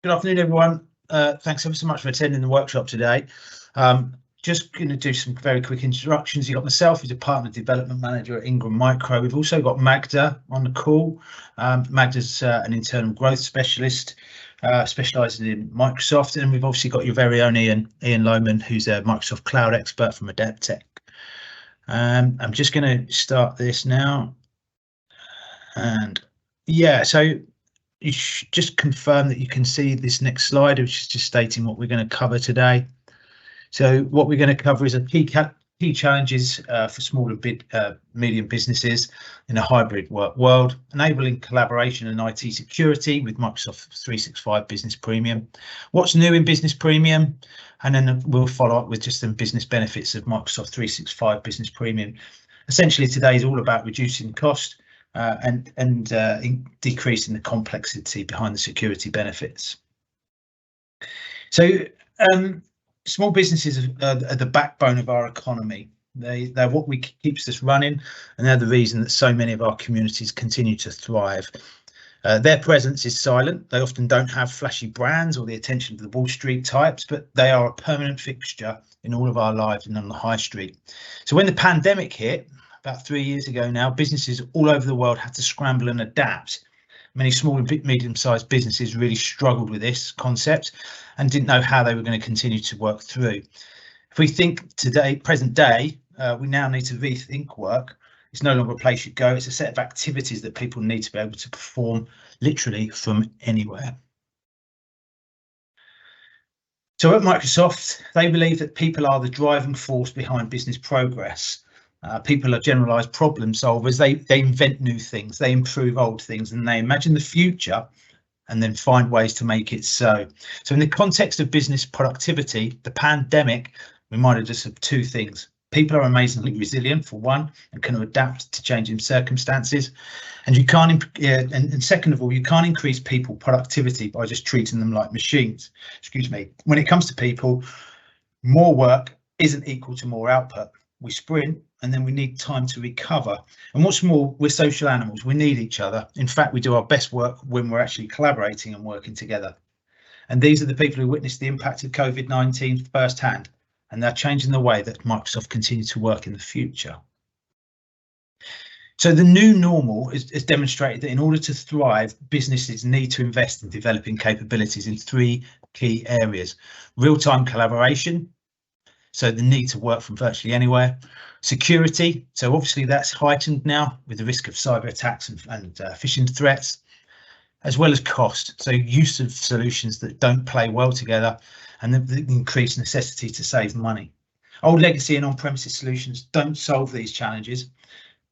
Good afternoon, everyone. Thanks ever so much for attending the workshop today. Just going to do some very quick introductions. You've got myself, who's a partner development manager at Ingram Micro. We've also got Magda on the call. Magda's an internal growth specialist, specialising in Microsoft. And we've obviously got your very own Ian Lohman, who's a Microsoft cloud expert from Adepteq. I'm just going to start this now. And yeah, so you should just confirm that you can see this next slide, which is just stating what we're going to cover today. So what we're going to cover is a key challenges for small and medium businesses in a hybrid work world, enabling collaboration and IT security with Microsoft 365 Business Premium. What's new in Business Premium? And then we'll follow up with just some business benefits of Microsoft 365 Business Premium. Essentially, today is all about reducing cost and decreasing the complexity behind the security benefits. So small businesses are the backbone of our economy. They're what keeps us running, and they're the reason that so many of our communities continue to thrive. Their presence is silent. They often don't have flashy brands or the attention of the Wall Street types, but they are a permanent fixture in all of our lives and on the high street. So when the pandemic hit, about 3 years ago now, businesses all over the world had to scramble and adapt. Many small and medium-sized businesses really struggled with this concept and didn't know how they were going to continue to work through. If we think today, present day, we now need to rethink work. It's no longer a place you go. It's a set of activities that people need to be able to perform literally from anywhere. So at Microsoft, they believe that people are the driving force behind business progress. People are generalized problem solvers. They invent new things, they improve old things, and they imagine the future and then find ways to make it so. So in the context of business productivity, the pandemic reminded us of two things. People are amazingly resilient, for one, and can adapt to changing circumstances. And you can't, and second of all, you can't increase people productivity by just treating them like machines. Excuse me. When it comes to people, more work isn't equal to more output. We sprint and then we need time to recover. And what's more, we're social animals. We need each other. In fact, we do our best work when we're actually collaborating and working together. And these are the people who witnessed the impact of COVID-19 firsthand, and they're changing the way that Microsoft continues to work in the future. So the new normal is demonstrated that in order to thrive, businesses need to invest in developing capabilities in three key areas: real-time collaboration, so the need to work from virtually anywhere; security, so obviously that's heightened now with the risk of cyber attacks and phishing threats; as well as cost, so use of solutions that don't play well together and the increased necessity to save money. Old legacy and on-premises solutions don't solve these challenges.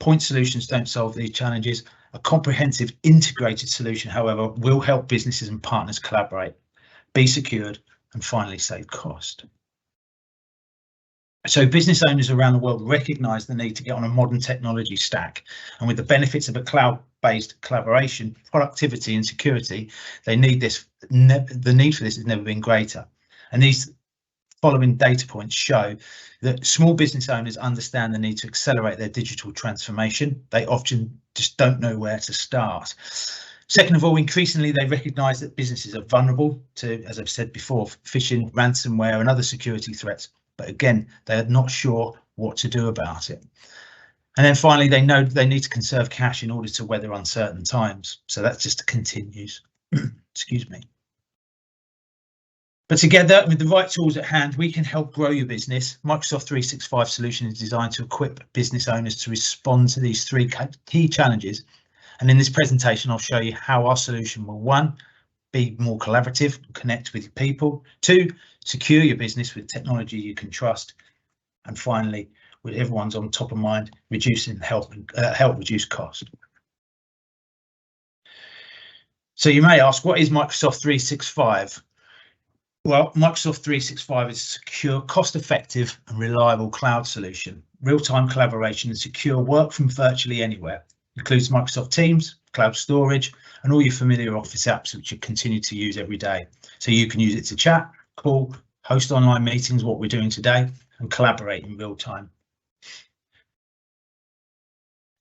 Point solutions don't solve these challenges. A comprehensive integrated solution, however, will help businesses and partners collaborate, be secured, and finally save cost. So business owners around the world recognise the need to get on a modern technology stack, and with the benefits of a cloud-based collaboration, productivity and security, they need this. The need for this has never been greater. And these following data points show that small business owners understand the need to accelerate their digital transformation. They often just don't know where to start. Second of all, increasingly, they recognise that businesses are vulnerable to, as I've said before, phishing, ransomware and other security threats. But again, they are not sure what to do about it. And then finally, they know they need to conserve cash in order to weather uncertain times. So that just continues. Excuse me. But together, with the right tools at hand, we can help grow your business. Microsoft 365 solution is designed to equip business owners to respond to these three key challenges. And in this presentation, I'll show you how our solution will, one, be more collaborative, connect with your people; two, secure your business with technology you can trust; and finally, with everyone's on top of mind, reducing help reduce cost. So you may ask, what is Microsoft 365? Well, Microsoft 365 is a secure, cost-effective and reliable cloud solution. Real-time collaboration and secure work from virtually anywhere. Includes Microsoft Teams, cloud storage, and all your familiar Office apps which you continue to use every day. So you can use it to chat, call, host online meetings, what we're doing today, and collaborate in real time.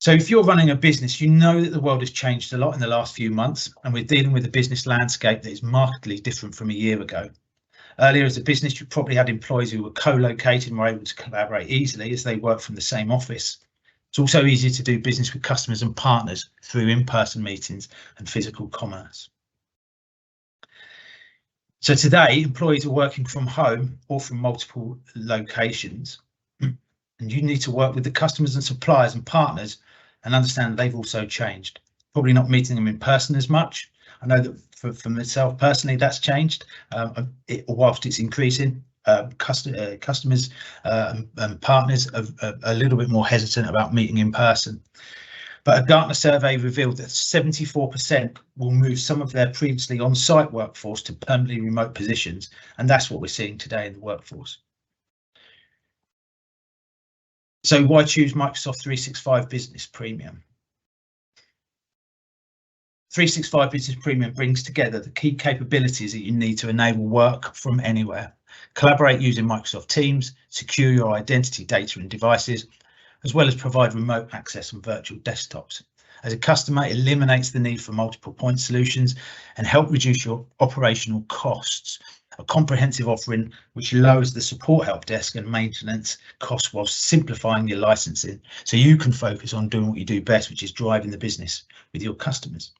So if you're running a business, you know that the world has changed a lot in the last few months, and we're dealing with a business landscape that is markedly different from a year ago. Earlier as a business, you probably had employees who were co-located and were able to collaborate easily as they work from the same office. It's also easier to do business with customers and partners through in-person meetings and physical commerce. So today, employees are working from home or from multiple locations, and you need to work with the customers and suppliers and partners and understand they've also changed. Probably not meeting them in person as much. I know that for myself personally, that's changed. Whilst it's increasing, customers and partners are a little bit more hesitant about meeting in person. But a Gartner survey revealed that 74% will move some of their previously on-site workforce to permanently remote positions, and that's what we're seeing today in the workforce. So why choose Microsoft 365 Business Premium? 365 Business Premium brings together the key capabilities that you need to enable work from anywhere. Collaborate using Microsoft Teams, secure your identity data and devices, as well as provide remote access on virtual desktops. As a customer, it eliminates the need for multiple point solutions and help reduce your operational costs. A comprehensive offering which lowers the support help desk and maintenance costs while simplifying your licensing, so you can focus on doing what you do best, which is driving the business with your customers.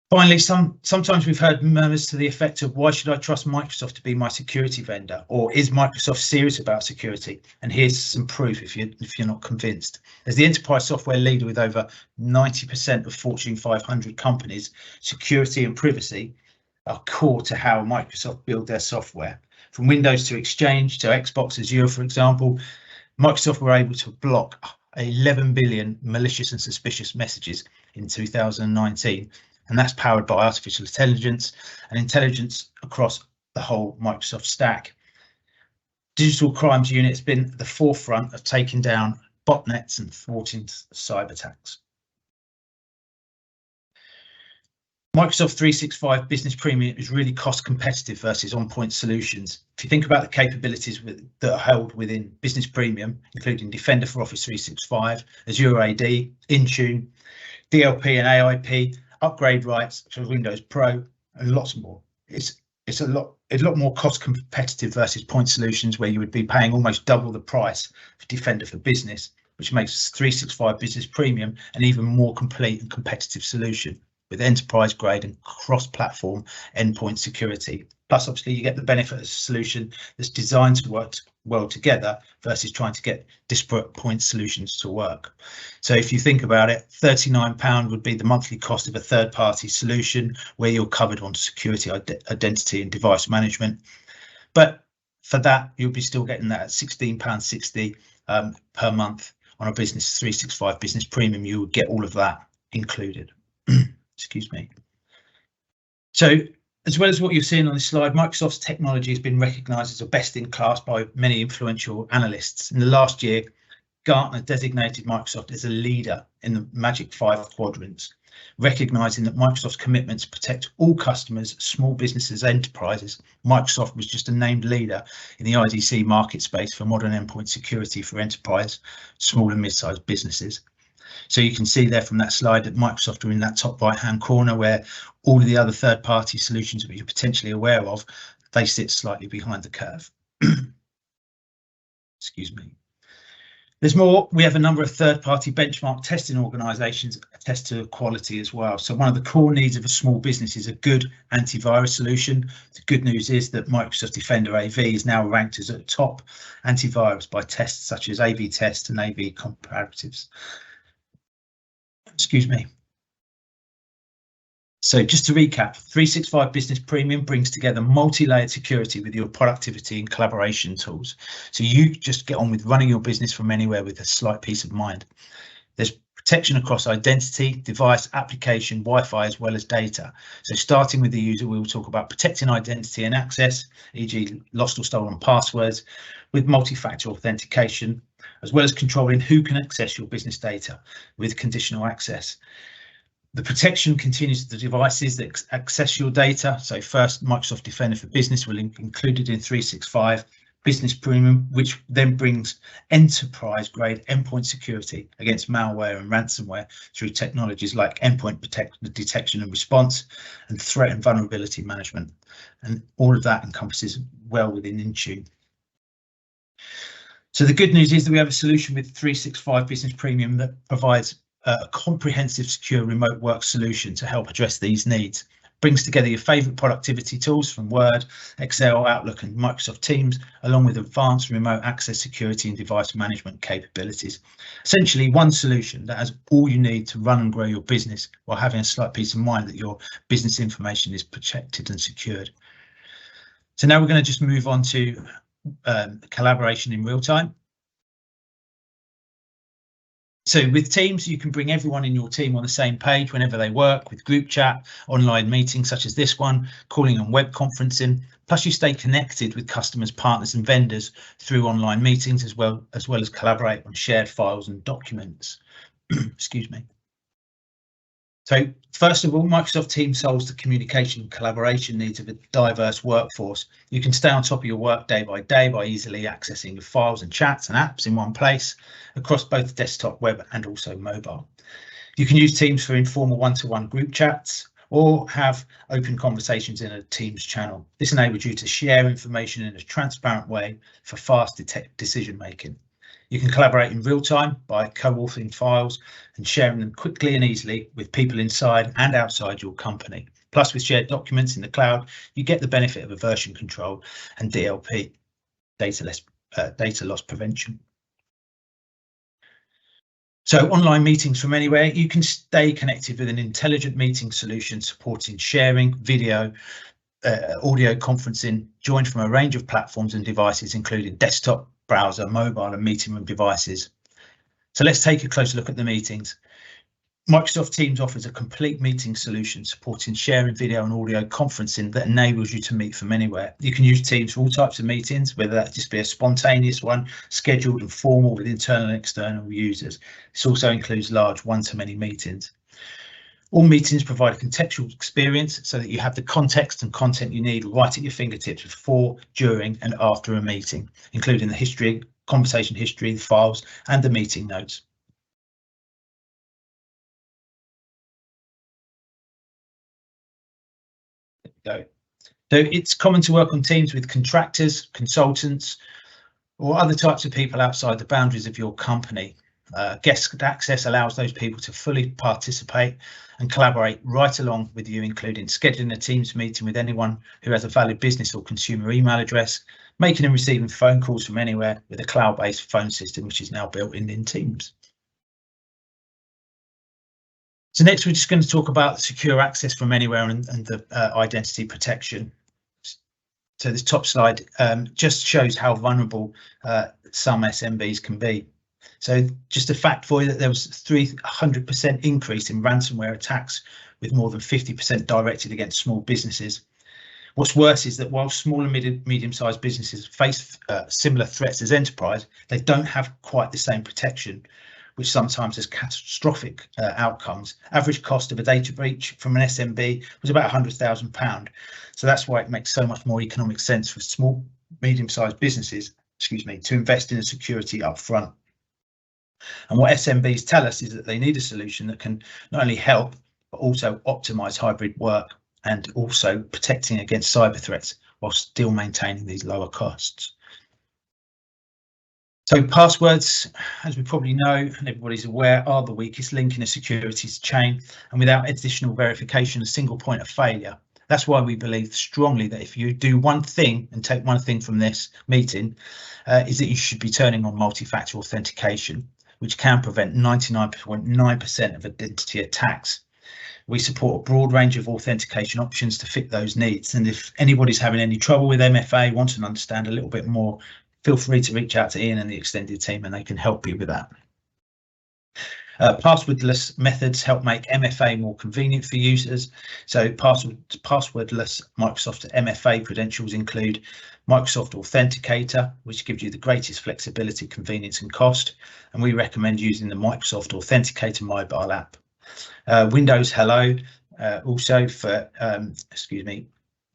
Finally, sometimes we've heard murmurs to the effect of, why should I trust Microsoft to be my security vendor? Or is Microsoft serious about security? And here's some proof if you're not convinced. As the enterprise software leader with over 90% of Fortune 500 companies, security and privacy are core to how Microsoft build their software. From Windows to Exchange to Xbox Azure, for example, Microsoft were able to block 11 billion malicious and suspicious messages in 2019. And that's powered by artificial intelligence and intelligence across the whole Microsoft stack. Digital Crimes Unit has been at the forefront of taking down botnets and thwarting cyber attacks. Microsoft 365 Business Premium is really cost competitive versus on-point solutions. If you think about the capabilities that are held within Business Premium, including Defender for Office 365, Azure AD, Intune, DLP and AIP, upgrade rights for Windows Pro, and lots more. It's a lot more cost competitive versus point solutions, where you would be paying almost double the price for Defender for Business, which makes 365 Business Premium an even more complete and competitive solution with enterprise grade and cross-platform endpoint security. Plus, obviously, you get the benefit of a solution that's designed to work well together versus trying to get disparate point solutions to work. So if you think about it, £39 would be the monthly cost of a third-party solution where you're covered on security, identity and device management. But for that, you'll be still getting that at £16.60 per month on a Business 365 Business Premium. You would get all of that included. Excuse me. So, as well as what you're seeing on this slide, Microsoft's technology has been recognised as a best in class by many influential analysts. In the last year, Gartner designated Microsoft as a leader in the Magic 5 quadrants, recognising that Microsoft's commitment to protect all customers, small businesses, enterprises. Microsoft was just a named leader in the IDC market space for modern endpoint security for enterprise, small and mid-sized businesses. So you can see there from that slide that Microsoft are in that top right-hand corner, where all of the other third-party solutions that you're potentially aware of, they sit slightly behind the curve. Excuse me. There's more. We have a number of third-party benchmark testing organisations attest to quality as well. So one of the core needs of a small business is a good antivirus solution. The good news is that Microsoft Defender AV is now ranked as a top antivirus by tests such as AV Test and AV Comparatives. Excuse me. So just to recap, 365 Business Premium brings together multi-layered security with your productivity and collaboration tools. So you just get on with running your business from anywhere with a slight peace of mind. There's protection across identity, device, application, Wi-Fi, as well as data. So starting with the user, we will talk about protecting identity and access, e.g. lost or stolen passwords, with multi-factor authentication, as well as controlling who can access your business data with conditional access. The protection continues to the devices that access your data. So first, Microsoft Defender for Business will be included in 365, Business Premium, which then brings enterprise-grade endpoint security against malware and ransomware through technologies like endpoint detection and response and threat and vulnerability management. And all of that encompasses well within Intune. So the good news is that we have a solution with 365 Business Premium that provides a comprehensive, secure remote work solution to help address these needs. Brings together your favourite productivity tools from Word, Excel, Outlook and Microsoft Teams, along with advanced remote access security and device management capabilities. Essentially one solution that has all you need to run and grow your business while having a slight peace of mind that your business information is protected and secured. So now we're going to just move on to collaboration in real time. So with Teams, you can bring everyone in your team on the same page whenever they work, with group chat, online meetings such as this one, calling and web conferencing. Plus you stay connected with customers, partners and vendors through online meetings as well as collaborate on shared files and documents. Excuse me. So first of all, Microsoft Teams solves the communication and collaboration needs of a diverse workforce. You can stay on top of your work day by easily accessing your files and chats and apps in one place across both desktop, web and also mobile. You can use Teams for informal one-to-one group chats or have open conversations in a Teams channel. This enables you to share information in a transparent way for fast decision making. You can collaborate in real time by co-authoring files and sharing them quickly and easily with people inside and outside your company. Plus, with shared documents in the cloud, you get the benefit of a version control and DLP, data loss prevention. So online meetings from anywhere, you can stay connected with an intelligent meeting solution supporting sharing, video, audio conferencing, joined from a range of platforms and devices, including desktop, browser, mobile and meeting room devices. So let's take a closer look at the meetings. Microsoft Teams offers a complete meeting solution supporting sharing video and audio conferencing that enables you to meet from anywhere. You can use Teams for all types of meetings, whether that just be a spontaneous one, scheduled and formal with internal and external users. This also includes large one-to-many meetings. All meetings provide a contextual experience so that you have the context and content you need right at your fingertips before, during and after a meeting, including the history, conversation history, the files and the meeting notes. There we go. So it's common to work on Teams with contractors, consultants or other types of people outside the boundaries of your company. Guest access allows those people to fully participate and collaborate right along with you, including scheduling a Teams meeting with anyone who has a valid business or consumer email address, making and receiving phone calls from anywhere with a cloud-based phone system, which is now built in Teams. So next, we're just going to talk about secure access from anywhere and the identity protection. So this top slide just shows how vulnerable some SMBs can be. So just a fact for you that there was 300% increase in ransomware attacks, with more than 50% directed against small businesses. What's worse is that while small and medium-sized businesses face similar threats as enterprise, they don't have quite the same protection, which sometimes has catastrophic outcomes. Average cost of a data breach from an SMB was about £100,000. So that's why it makes so much more economic sense for small, medium-sized businesses, to invest in a security up front. And what SMBs tell us is that they need a solution that can not only help, but also optimize hybrid work and also protecting against cyber threats while still maintaining these lower costs. So passwords, as we probably know and everybody's aware, are the weakest link in a securities chain, and without additional verification, a single point of failure. That's why we believe strongly that if you do one thing and take one thing from this meeting, is that you should be turning on multi-factor authentication, which can prevent 99.9% of identity attacks. We support a broad range of authentication options to fit those needs. And if anybody's having any trouble with MFA, wants to understand a little bit more, feel free to reach out to Ian and the extended team and they can help you with that. Passwordless methods help make MFA more convenient for users. So passwordless Microsoft MFA credentials include Microsoft Authenticator, which gives you the greatest flexibility, convenience and cost. And we recommend using the Microsoft Authenticator mobile app. Windows Hello, also for,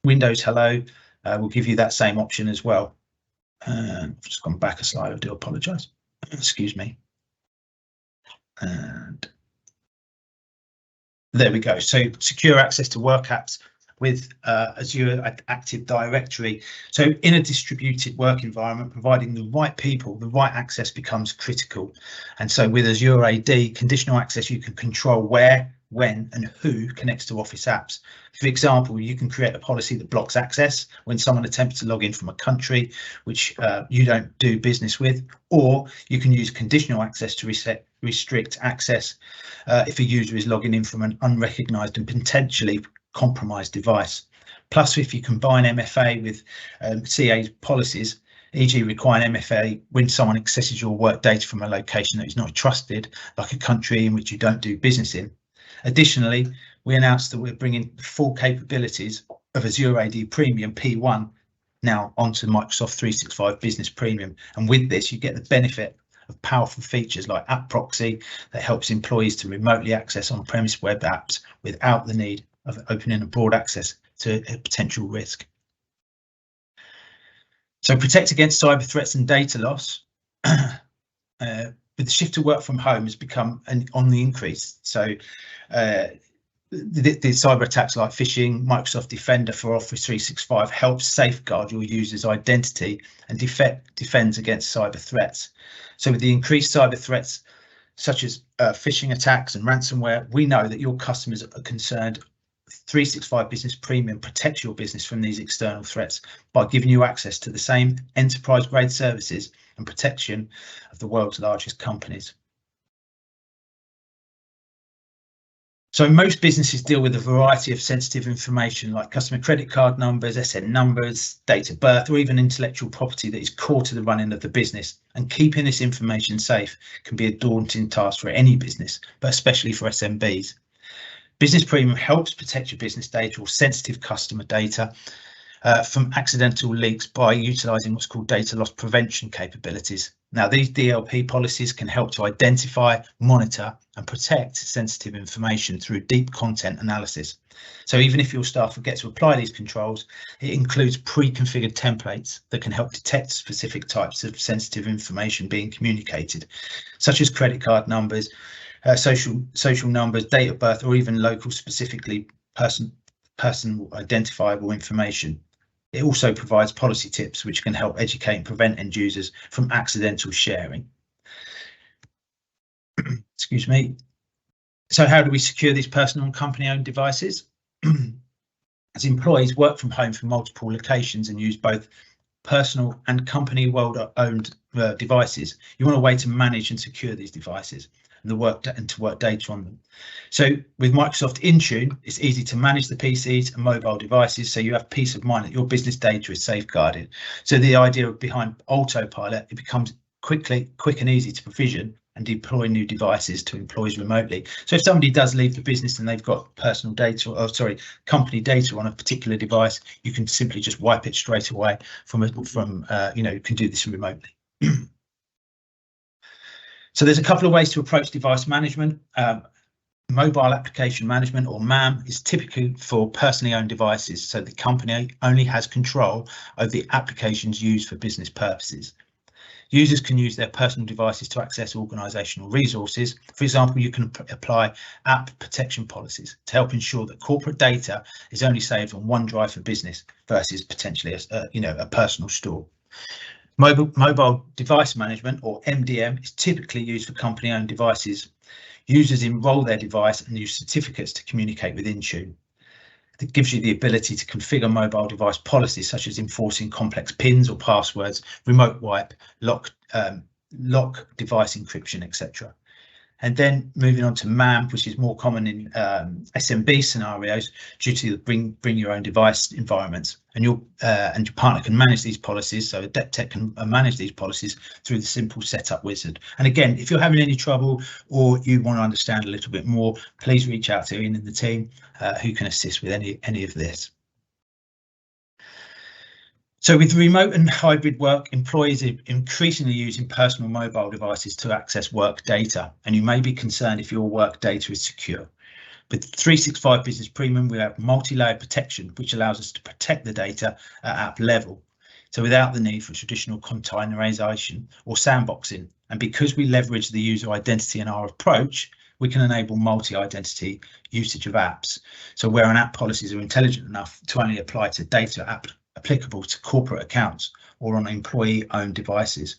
Windows Hello will give you that same option as well. I've just gone back a slide, I do apologise. Excuse me. And there we go. So secure access to work apps with Azure Active Directory. So in a distributed work environment, providing the right people, the right access becomes critical. And so with Azure AD, conditional access, you can control where, when and who connects to Office apps. For example, you can create a policy that blocks access when someone attempts to log in from a country which you don't do business with, or you can use conditional access to restrict access if a user is logging in from an unrecognised and potentially compromised device. Plus, if you combine MFA with CA policies, e.g. require an MFA when someone accesses your work data from a location that is not trusted, like a country in which you don't do business in. Additionally, we announced that we're bringing the full capabilities of Azure AD Premium P1 now onto Microsoft 365 Business Premium. And with this, you get the benefit of powerful features like App Proxy that helps employees to remotely access on-premise web apps without the need of opening a broad access to a potential risk. So protect against cyber threats and data loss. With the shift to work from home has become on the increase. So the cyber attacks like phishing, Microsoft Defender for Office 365 helps safeguard your user's identity and defends against cyber threats. So with the increased cyber threats, such as phishing attacks and ransomware, we know that your customers are concerned. 365 Business Premium protects your business from these external threats by giving you access to the same enterprise-grade services and protection of the world's largest companies. So most businesses deal with a variety of sensitive information like customer credit card numbers, SN numbers, date of birth, or even intellectual property that is core to the running of the business. And keeping this information safe can be a daunting task for any business, but especially for SMBs. Business Premium helps protect your business data or sensitive customer data from accidental leaks by utilising what's called data loss prevention capabilities. Now, these DLP policies can help to identify, monitor and protect sensitive information through deep content analysis. So even if your staff forget to apply these controls, it includes pre-configured templates that can help detect specific types of sensitive information being communicated, such as credit card numbers, social numbers, date of birth, or even local specifically personal identifiable information. It also provides policy tips which can help educate and prevent end users from accidental sharing. Excuse me. So how do we secure these personal and company-owned devices? As employees work from home from multiple locations and use both personal and company world-owned devices, you want a way to manage and secure these devices and to work data on them. So with Microsoft Intune, it's easy to manage the PCs and mobile devices, so you have peace of mind that your business data is safeguarded. So the idea behind Autopilot, it becomes quick and easy to provision and deploy new devices to employees remotely. So if somebody does leave the business and they've got personal data, or sorry, company data on a particular device, you can simply just wipe it straight away you can do this remotely. So there's a couple of ways to approach device management. Mobile application management, or MAM, is typically for personally owned devices, so the company only has control over the applications used for business purposes. Users can use their personal devices to access organisational resources. For example, you can apply app protection policies to help ensure that corporate data is only saved on OneDrive for business versus potentially a personal store. Mobile device management, or MDM, is typically used for company-owned devices. Users enroll their device and use certificates to communicate with Intune. It gives you the ability to configure mobile device policies such as enforcing complex PINs or passwords, remote wipe, lock device encryption, etc. And then moving on to MAM, which is more common in SMB scenarios due to the bring your own device environments, and your partner can manage these policies. So Adepteq can manage these policies through the simple setup wizard. And again, if you're having any trouble or you want to understand a little bit more, please reach out to Ian and the team who can assist with any of this. So with remote and hybrid work, employees are increasingly using personal mobile devices to access work data, and you may be concerned if your work data is secure. With 365 Business Premium, we have multi-layered protection, which allows us to protect the data at app level. so without the need for traditional containerization or sandboxing. And because we leverage the user identity in our approach, we can enable multi-identity usage of apps. So where an app policies are intelligent enough to only apply to data applicable to corporate accounts or on employee-owned devices.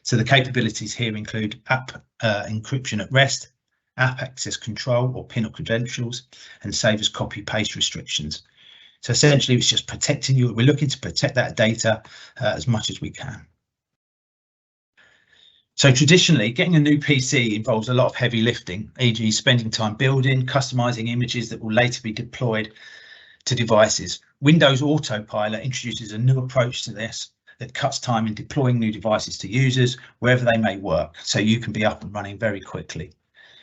So the capabilities here include app encryption at rest, app access control or PIN or credentials, and save as copy-paste restrictions. So essentially, it's just protecting you. We're looking to protect that data as much as we can. So traditionally, getting a new PC involves a lot of heavy lifting, e.g. spending time building, customizing images that will later be deployed to devices. Windows Autopilot introduces a new approach to this that cuts time in deploying new devices to users wherever they may work, so you can be up and running very quickly.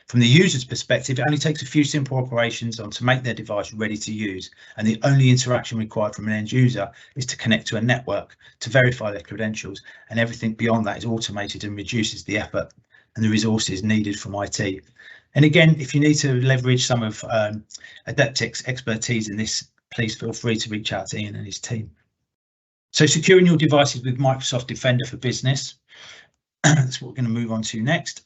From the user's perspective, it only takes a few simple operations on to make their device ready to use, and the only interaction required from an end user is to connect to a network to verify their credentials, and everything beyond that is automated and reduces the effort and the resources needed from IT. And again, if you need to leverage some of Adepteq's expertise in this, please feel free to reach out to Ian and his team. So securing your devices with Microsoft Defender for Business, that's what we're going to move on to next.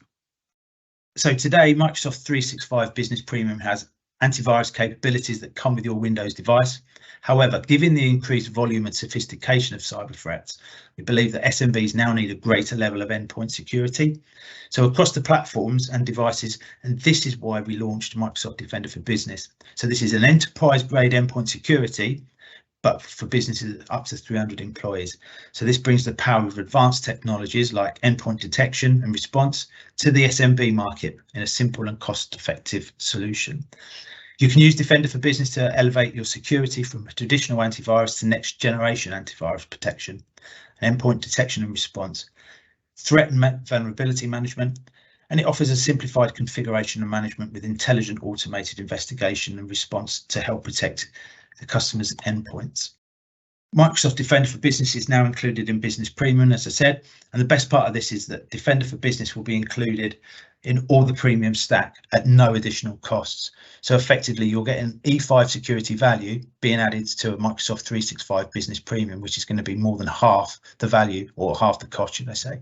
So today, Microsoft 365 Business Premium has antivirus capabilities that come with your Windows device. However, given the increased volume and sophistication of cyber threats, we believe that SMBs now need a greater level of endpoint security. So across the platforms and devices, and this is why we launched Microsoft Defender for Business. So this is an enterprise-grade endpoint security, but for businesses up to 300 employees. So this brings the power of advanced technologies like endpoint detection and response to the SMB market in a simple and cost-effective solution. You can use Defender for Business to elevate your security from traditional antivirus to next generation antivirus protection, endpoint detection and response, threat and vulnerability management, and it offers a simplified configuration and management with intelligent automated investigation and response to help protect the customer's endpoints. Microsoft Defender for Business is now included in Business Premium, as I said, and the best part of this is that Defender for Business will be included in all the premium stack at no additional costs. So effectively, you'll get an E5 security value being added to a Microsoft 365 Business Premium, which is going to be more than half the value or half the cost, should I say.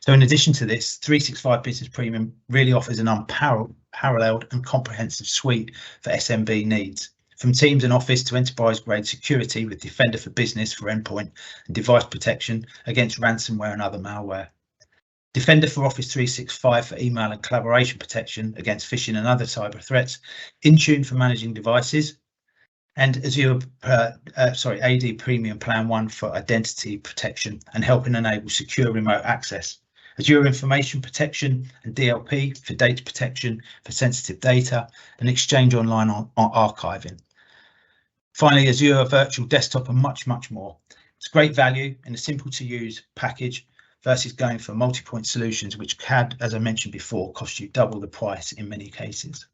So in addition to this, 365 Business Premium really offers an unparalleled and comprehensive suite for SMB needs. From Teams and Office to enterprise-grade security with Defender for Business for endpoint and device protection against ransomware and other malware. Defender for Office 365 for email and collaboration protection against phishing and other cyber threats. Intune for managing devices. And Azure AD Premium Plan 1 for identity protection and helping enable secure remote access. Azure Information Protection and DLP for data protection for sensitive data and Exchange Online on archiving. Finally, Azure Virtual Desktop and much more. It's great value in a simple to use package versus going for multi-point solutions, which can, as I mentioned before, cost you double the price in many cases.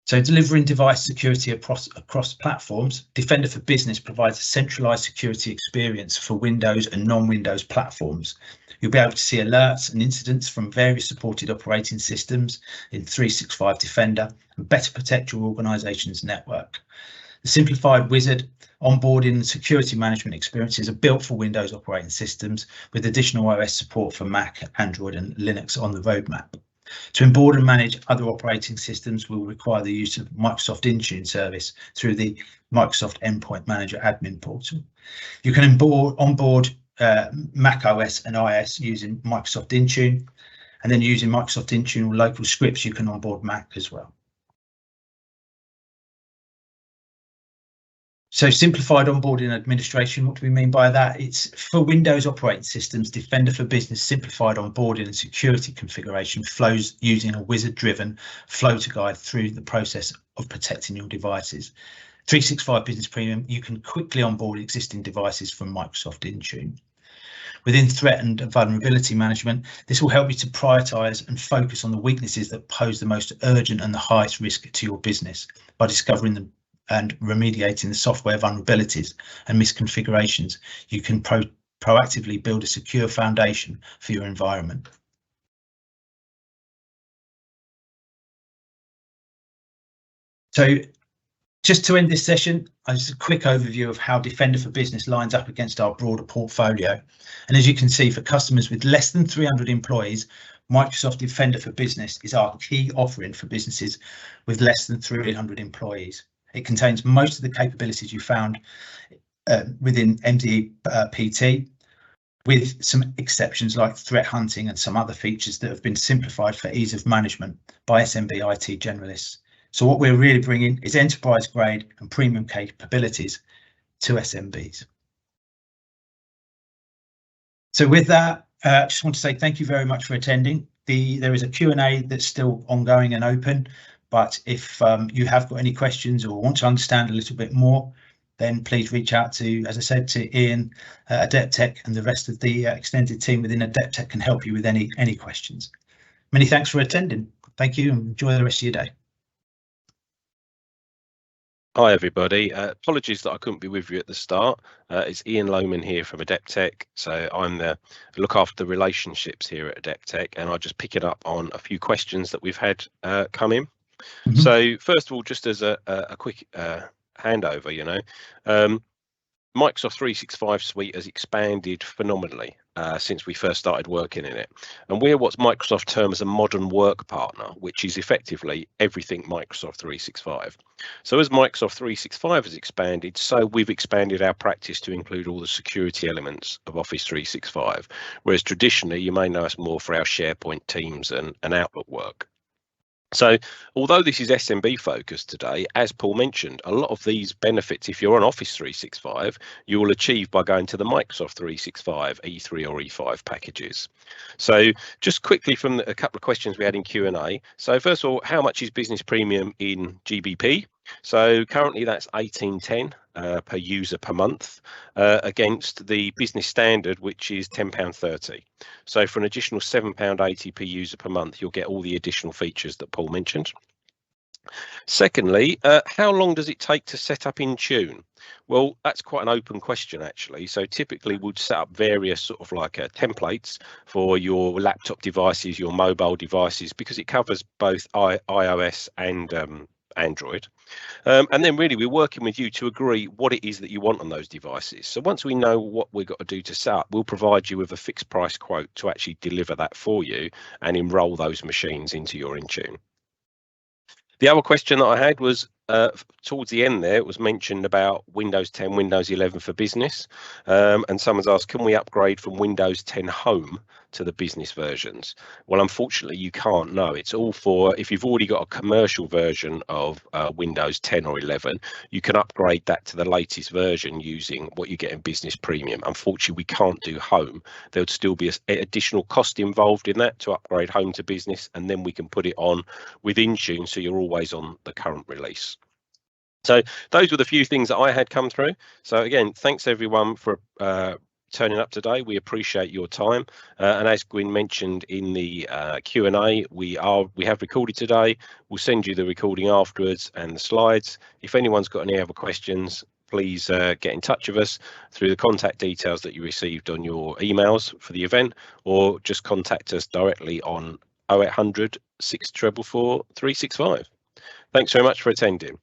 So delivering device security across platforms, Defender for Business provides a centralized security experience for Windows and non-Windows platforms. You'll be able to see alerts and incidents from various supported operating systems in 365 Defender and better protect your organization's network. The simplified wizard, onboarding and security management experiences are built for Windows operating systems with additional OS support for Mac, Android and Linux on the roadmap. To onboard and manage other operating systems will require the use of Microsoft Intune service through the Microsoft Endpoint Manager admin portal. You can onboard Mac OS and iOS using Microsoft Intune, and then using Microsoft Intune or local scripts, you can onboard Mac as well. So simplified onboarding and administration, what do we mean by that? It's for Windows operating systems, Defender for Business simplified onboarding and security configuration flows using a wizard-driven flow to guide through the process of protecting your devices. 365 Business Premium, you can quickly onboard existing devices from Microsoft Intune. Within threat and vulnerability management, this will help you to prioritize and focus on the weaknesses that pose the most urgent and the highest risk to your business by discovering them and remediating the software vulnerabilities and misconfigurations. You can proactively build a secure foundation for your environment. So Just to end this session, just a quick overview of how Defender for Business lines up against our broader portfolio. And as you can see, for customers with less than 300 employees, Microsoft Defender for Business is our key offering for businesses with less than 300 employees. It contains most of the capabilities you found within MDE PT, with some exceptions like threat hunting and some other features that have been simplified for ease of management by SMB IT generalists. So what we're really bringing is enterprise grade and premium capabilities to SMBs. So with that, I just want to say thank you very much for attending. There is a Q&A that's still ongoing and open, but if you have got any questions or want to understand a little bit more, then please reach out to, as I said, to Ian, Adepteq, and the rest of the extended team within Adepteq can help you with any questions. Many thanks for attending. Thank you and enjoy the rest of your day. Hi everybody, apologies that I couldn't be with you at the start. It's Ian Lohman here from Adepteq. So I look after the relationships here at Adepteq, and I'll just pick it up on a few questions that we've had come in. So first of all, just as a quick handover, Microsoft 365 suite has expanded phenomenally since we first started working in it, and we're what Microsoft terms a modern work partner, which is effectively everything Microsoft 365. So as Microsoft 365 has expanded, so we've expanded our practice to include all the security elements of Office 365, whereas traditionally you may know us more for our SharePoint, Teams and Outlook work. So although this is SMB focused today, as Paul mentioned, a lot of these benefits, if you're on Office 365, you will achieve by going to the Microsoft 365 E3 or E5 packages. So just quickly from a couple of questions we had in Q&A. So first of all, how much is Business Premium in GBP? So currently that's $18.10 per user per month against the business standard, which is £10.30. So for an additional £7.80 per user per month, you'll get all the additional features that Paul mentioned. Secondly, how long does it take to set up Intune? Well, that's quite an open question actually. So typically we'd set up various sort of like templates for your laptop devices, your mobile devices, because it covers both iOS and Android. And then really we're working with you to agree what it is that you want on those devices. So once we know what we've got to do to set up, we'll provide you with a fixed price quote to actually deliver that for you and enroll those machines into your Intune. The other question that I had was towards the end there, it was mentioned about Windows 10, Windows 11 for business. And someone's asked, can we upgrade from Windows 10 Home to the business versions? Well, unfortunately, you can't. No, it's all for if you've already got a commercial version of Windows 10 or 11, you can upgrade that to the latest version using what you get in Business Premium. Unfortunately, we can't do Home. There would still be an additional cost involved in that to upgrade Home to Business, and then we can put it on with Intune, so you're always on the current release. So those were the few things that I had come through. So again, thanks everyone for turning up today. We appreciate your time, and as Gwyn mentioned in the Q&A, we have recorded today. We'll send you the recording afterwards and the slides. If anyone's got any other questions, please get in touch with us through the contact details that you received on your emails for the event, or just contact us directly on 0800 644 365. Thanks very much for attending.